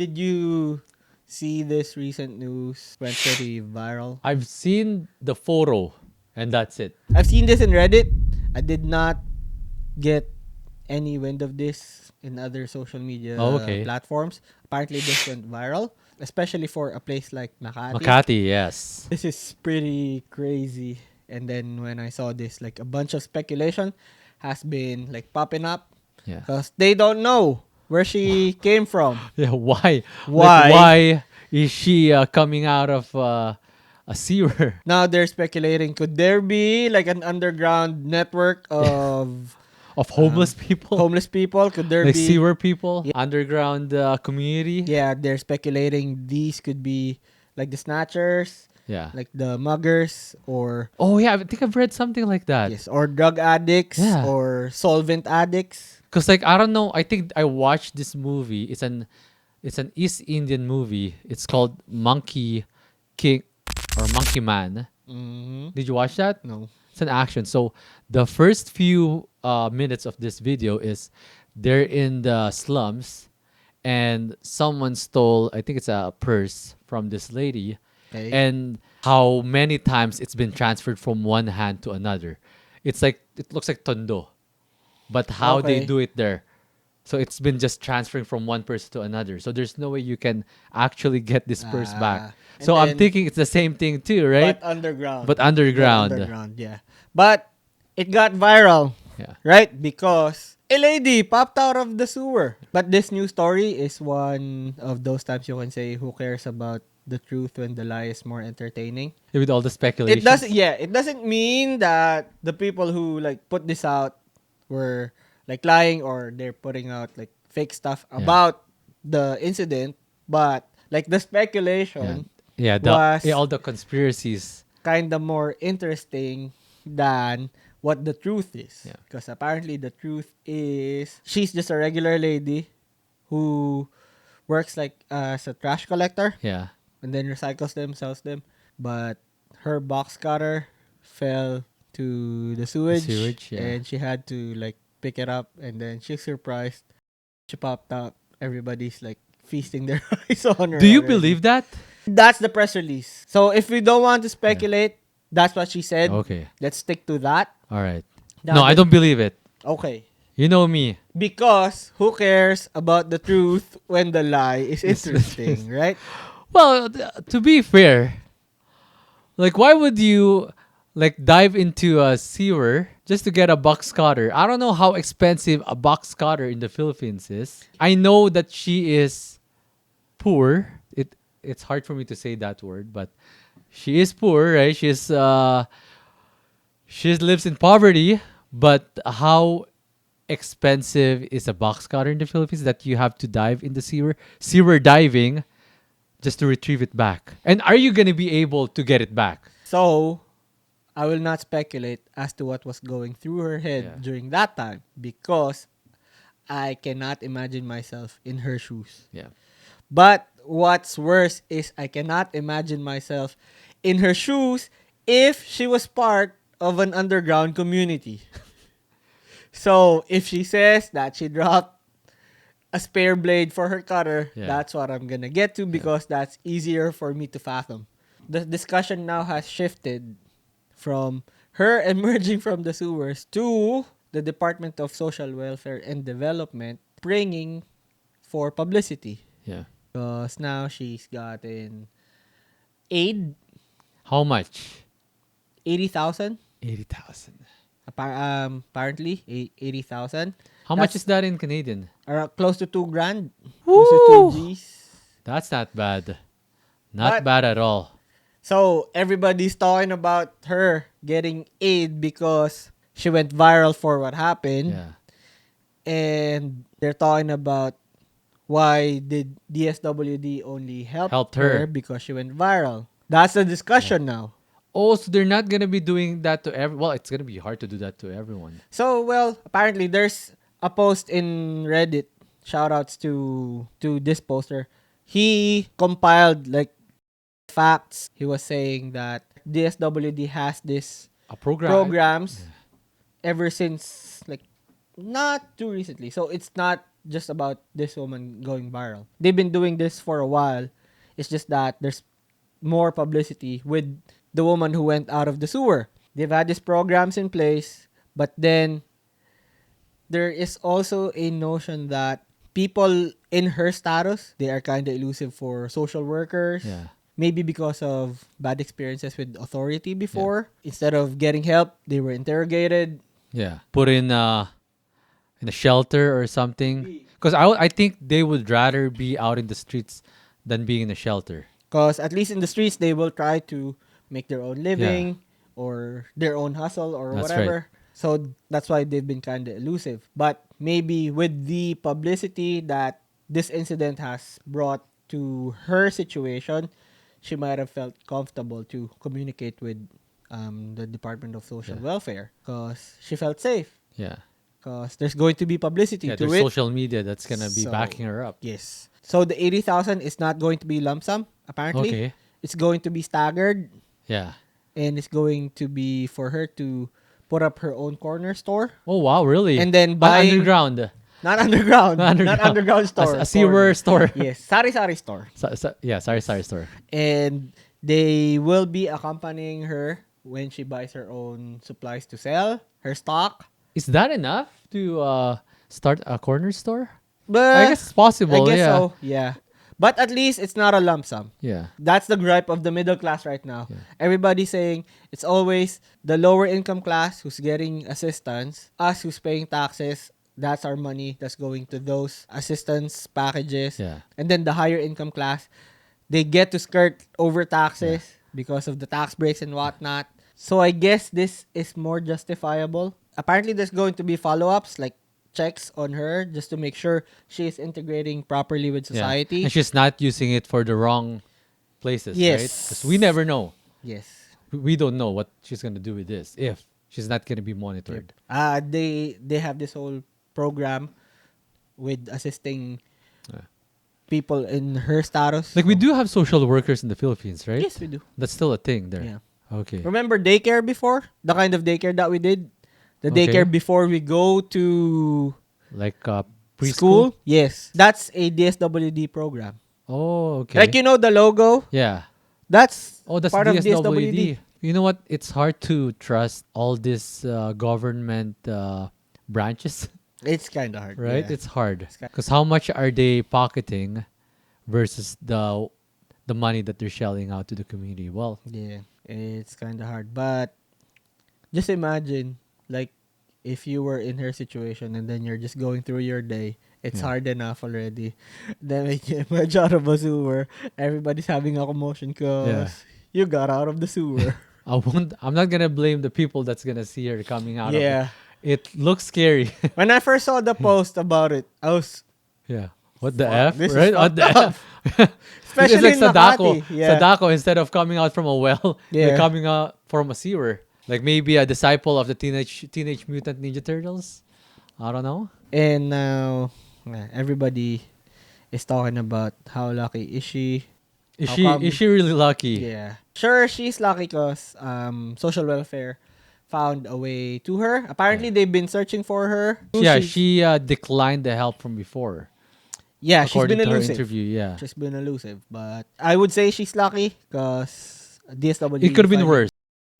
Did you see this recent news went pretty viral? I've seen the photo, and that's it. I've seen this in Reddit. I did not get any wind of this in other social Oh, media okay. platforms. Apparently, this went viral, especially for a place like Makati. Makati, yes. This is pretty crazy. And then when I saw this, like a bunch of speculation has been like popping up Yeah. because they don't know where she came from. Yeah. Why? Like, Why? why is she coming out of a sewer? Now they're speculating, could there be like an underground network of Of homeless people? homeless people? Could there Like be? sewer people? Yeah. Underground community? Yeah, they're speculating these could be like the snatchers, Yeah. like the muggers, or Oh, yeah. I think I've read something like that. yes, or drug addicts, Yeah. or solvent addicts. Cause like I don't know. I think I watched this movie. It's an East Indian movie. It's called Monkey King or Monkey Man. Mm-hmm. Did you watch that? No. It's an action. So the first few minutes of this video is they're in the slums, and someone stole. I think it's a purse from this lady, Okay. and how many times it's been transferred from one hand to another. It's like it looks like tondo, but how they Okay. do it there. So it's been just transferring from one person to another. So there's no way you can actually get this purse back. And So I'm then- thinking it's the same thing too, right? But underground. But underground. Underground, yeah. But it got viral, Yeah. right? Because a lady popped out of the sewer. But this new story is one of those times you can say, who cares about the truth when the lie is more entertaining? With all the speculation. It doesn't mean that the people who like put this out were like lying, or they're putting out like fake stuff about the incident, but like the speculation Yeah, was all the conspiracies. kind of more interesting than what the truth is. Yeah. Because apparently the truth is she's just a regular lady who works like as a trash collector Yeah. and then recycles them, sells them. But her box cutter fell to the sewage, yeah. and she had to like pick it up, and then she's surprised. She popped out. Everybody's like feasting their eyes on her. Do you already. believe that? That's the press release. So if we don't want to speculate, that's what she said. Okay. Let's stick to that. All right. Now No, I don't believe it. Okay. You know me. Because who cares about the truth when the lie is interesting, right? Well, to be fair, like why would you like dive into a sewer just to get a box cutter? I don't know how expensive a box cutter in the Philippines is. I know that she is poor. It's hard for me to say that word, but she is poor, right? She lives in poverty, but how expensive is a box cutter in the Philippines that you have to dive in the sewer diving just to retrieve it back? And are you going to be able to get it back? So I will not speculate as to what was going through her head during that time, because I cannot imagine myself in her shoes. Yeah. But what's worse is I cannot imagine myself in her shoes if she was part of an underground community. So if she says that she dropped a spare blade for her cutter, that's what I'm going to get to, because that's easier for me to fathom. The discussion now has shifted from her emerging from the sewers to the Department of Social Welfare and Development bringing for publicity. Yeah. Because now she's gotten aid, How much? 80,000. 80,000. Apparently, 80,000. How much is that in Canadian? Close to 2 grand. Close to 2 Gs. That's not bad. Not But- bad at all. So, everybody's talking about her getting aid because she went viral for what happened. Yeah. And they're talking about why did DSWD only helped her. her because she went viral. That's the discussion now. Oh, so they're not going to be doing that to everyone. Well, it's going to be hard to do that to everyone. So, well, apparently there's a post in Reddit. Shoutouts to this poster. He compiled like facts. He was saying that DSWD has this A program. programs ever since like not too recently. So it's not just about this woman going viral. They've been doing this for a while. It's just that there's more publicity with the woman who went out of the sewer. They've had these programs in place, but then there is also a notion that people in her status, they are kind of elusive for social workers. Yeah. Maybe because of bad experiences with authority before. Instead of getting help, they were interrogated. Yeah. Put in a shelter or something. Because I think they would rather be out in the streets than being in a shelter. Because at least in the streets, they will try to make their own living or their own hustle or That's whatever. So that's why they've been kind of elusive. But maybe with the publicity that this incident has brought to her situation, she might have felt comfortable to communicate with the Department of Social Welfare because she felt safe. Yeah. Because there's going to be publicity Yeah, to there's it. social media that's going to be So, backing her up. Yes. So the 80,000 is not going to be lump sum, apparently. Okay. It's going to be staggered Yeah. and it's going to be for her to put up her own corner store. Oh, wow, really? And then On buying... underground. Not underground. Not underground. Not underground store. A sewer store. Yes. Sari-sari store. Yeah, sorry store. And they will be accompanying her when she buys her own supplies to sell, her stock. Is that enough to start a corner store? But I guess it's possible. I guess yeah. so. Yeah. But at least it's not a lump sum. Yeah. That's the gripe of the middle class right now. Yeah. Everybody's saying it's always the lower income class who's getting assistance, us who's paying taxes. That's our money that's going to those assistance packages. Yeah. And then the higher income class, they get to skirt over taxes because of the tax breaks and whatnot. So I guess this is more justifiable. Apparently, there's going to be follow-ups, like checks on her, just to make sure she is integrating properly with society. And she's not using it for the wrong places, right? Yes. Because we never know. Yes. We don't know what she's going to do with this if she's not going to be monitored. They have this whole program with assisting people in her status. Like, we do have social workers in the Philippines, right? Yes, we do. That's still a thing there. Yeah. Okay. Remember daycare before? The kind of daycare that we did? The daycare before we go to Like preschool? school? Yes. That's a DSWD program. Oh, okay. Like, you know the logo? Yeah. That's That's part of DSWD. DSWD. You know what? It's hard to trust all these government branches, It's kind of hard. right? Yeah. It's hard. It's kind- Because how much are they pocketing versus the money that they're shelling out to the community? Well, Yeah, it's kind of hard. But just imagine, like, if you were in her situation and then you're just going through your day, it's hard enough already. Then when you emerge out of a sewer, everybody's having a commotion because you got out of the sewer. I'm not gonna blame the people that's gonna see her coming out of it. Yeah. It looks scary. When I first saw the post about it, I was... Yeah. What the Fuck, F? this is Right? What the F? Especially it's like in Sadako. Makati. Yeah. Sadako, instead of coming out from a well, they're Yeah. coming out from a sewer. Like maybe a disciple of the Teenage Mutant Ninja Turtles. I don't know. And now, everybody is talking about how lucky is she. Is How she come- is she really lucky? Yeah. Sure, she's lucky because social welfare found a way to her. Apparently, they've been searching for her. Yeah, She's- she declined the help from before. yeah, she's According been to her elusive. interview, yeah. She's been elusive. But I would say she's lucky because DSWD... It could have been worse.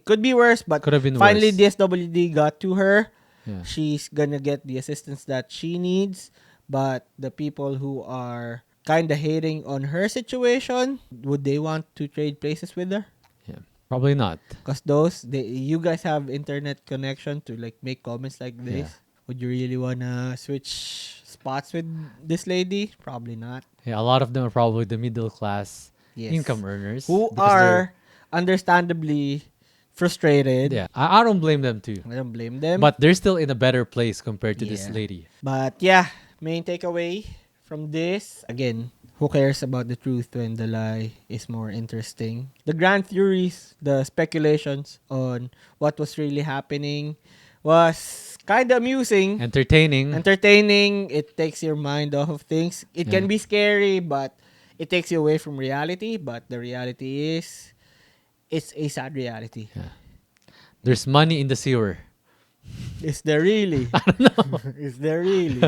Could be worse, but Could have been finally worse. DSWD got to her. Yeah. She's gonna get the assistance that she needs. But the people who are kind of hating on her situation, would they want to trade places with her? Yeah. Probably not. Because you guys have internet connection to like make comments like this. Yeah. Would you really wanna switch spots with this lady? Probably not. Yeah, a lot of them are probably the middle class Yes. income earners. Who because are understandably frustrated. Yeah, I don't blame them too. I don't blame them. But they're still in a better place compared to this Yeah. lady. But yeah, main takeaway from this, again, who cares about the truth when the lie is more interesting? The grand theories, the speculations on what was really happening was kind of amusing, Entertaining. entertaining. It takes your mind off of things. It Yeah. can be scary, but it takes you away from reality. But the reality is, it's a sad reality. There's money in the sewer. Is there really? I don't know. Is there really?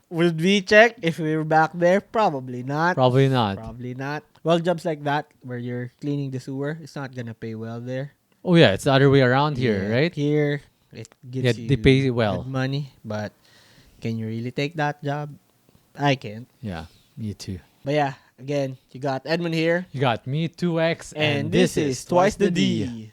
Would we check if we were back there? Probably not. Probably not. Probably not. Well, jobs like that where you're cleaning the sewer, it's not gonna pay well there. Oh yeah, it's the other way around here, Yeah, right? Here, it Yeah, gives they you pay well. good money, but can you really take that job? I can't. Yeah, me too. But yeah, again, you got Edmund here, You got me 2x, and this is Twice the D.